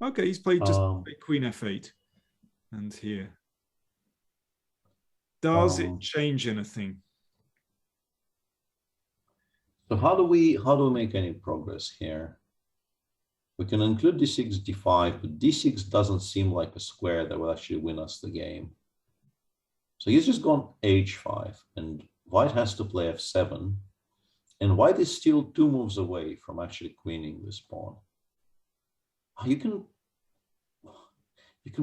Okay, he's played just Queen F8, and here. Does it change anything? So how do we make any progress here? We can include d6, d5, but d6 doesn't seem like a square that will actually win us the game. So he's just gone h5, and white has to play f7, and white is still 2 moves away from actually queening this pawn. You can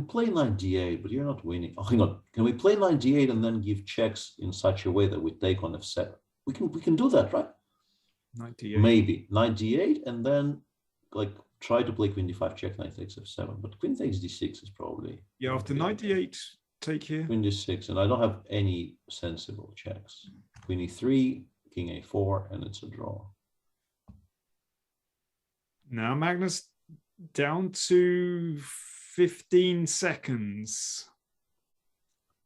play knight d8, but you're not winning. Oh, hang on. Can we play knight d8 and then give checks in such a way that we take on f7? We can do that, right? Knight d8. Maybe knight d8 and then like try to play queen d5 check, knight takes f7. But queen takes d6 is probably after knight d8 take here. Queen d6, and I don't have any sensible checks. Queen e3, king a4, and it's a draw. Now Magnus down to 15 seconds.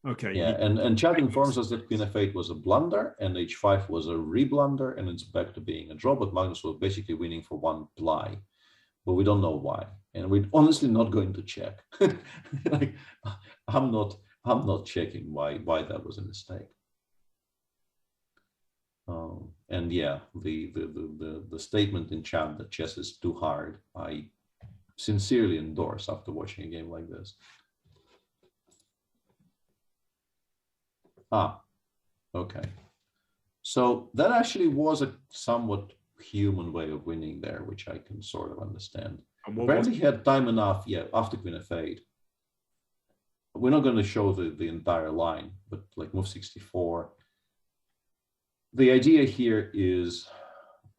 Okay. Yeah, and chat informs us that queen f8 was a blunder and h5 was a re-blunder, and it's back to being a draw, but Magnus was basically winning for 1 ply, but we don't know why, and we're honestly not going to check. Like, I'm not checking why that was a mistake. And yeah, the statement in chat that chess is too hard, I sincerely endorse after watching a game like this. Okay. So that actually was a somewhat human way of winning there, which I can sort of understand. Apparently he had time enough, yeah, after queen f8. We're not going to show the entire line, but like move 64. The idea here is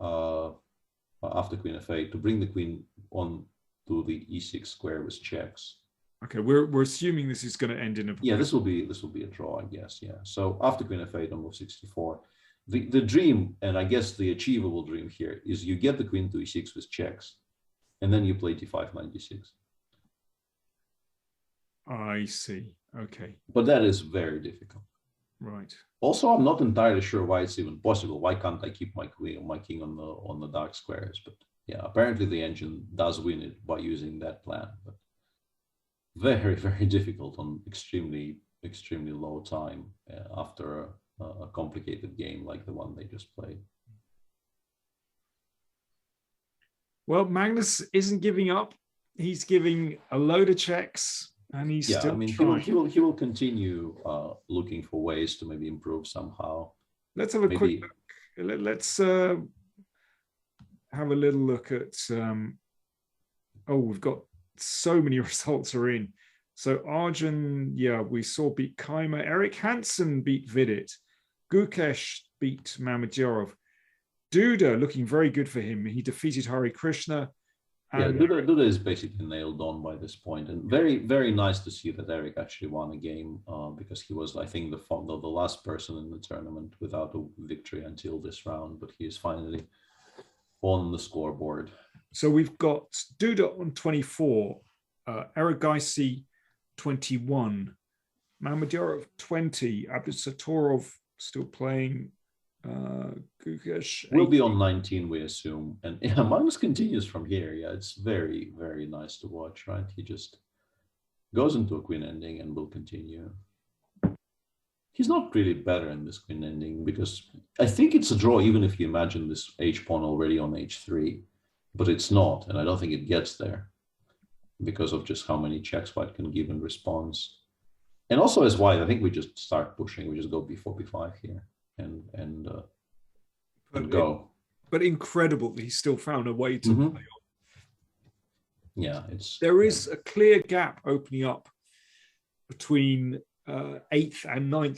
after queen f8 to bring the queen on to the e6 square with checks. Okay, we're assuming this is going to end in a... Yeah, this will be a draw, I guess. Yeah. So after queen f8 on move 64, the dream, and I guess the achievable dream here, is you get the queen to e6 with checks, and then you play d5, knight d6. I see. Okay. But that is very difficult. Right. Also, I'm not entirely sure why it's even possible. Why can't I keep my king on the dark squares? But yeah, apparently the engine does win it by using that plan. But very, very difficult on extremely low time after a complicated game like the one they just played. Well, Magnus isn't giving up. He's giving a load of checks, and he's still I mean, trying. he will continue looking for ways to maybe improve somehow. Let's have a quick look. Let's have a little look at. Oh, we've got so many results are in. So Arjun, yeah, we saw beat Kaima. Eric Hansen beat Vidit. Gukesh beat Mamedyarov. Duda looking very good for him. He defeated Hari Krishna. Yeah, Duda is basically nailed on by this point, and very, very nice to see that Eric actually won a game because he was, I think, the last person in the tournament without a victory until this round, but he is finally on the scoreboard. So we've got Duda on 24, Eric Gaisi 21, Mamedyarov 20, Abdusattorov still playing. Gukesh will be on 19, we assume, and yeah, Magnus continues from here. Yeah, it's very, very nice to watch, right? He just goes into a queen ending and will continue. He's not really better in this queen ending because I think it's a draw even if you imagine this h pawn already on h3, but it's not, and I don't think it gets there because of just how many checks white can give in response. And also as white, I think we just start pushing. We just go b4, b5 here. And go. But incredible that he still found a way to play on. Yeah, there is a clear gap opening up between 8th and 9th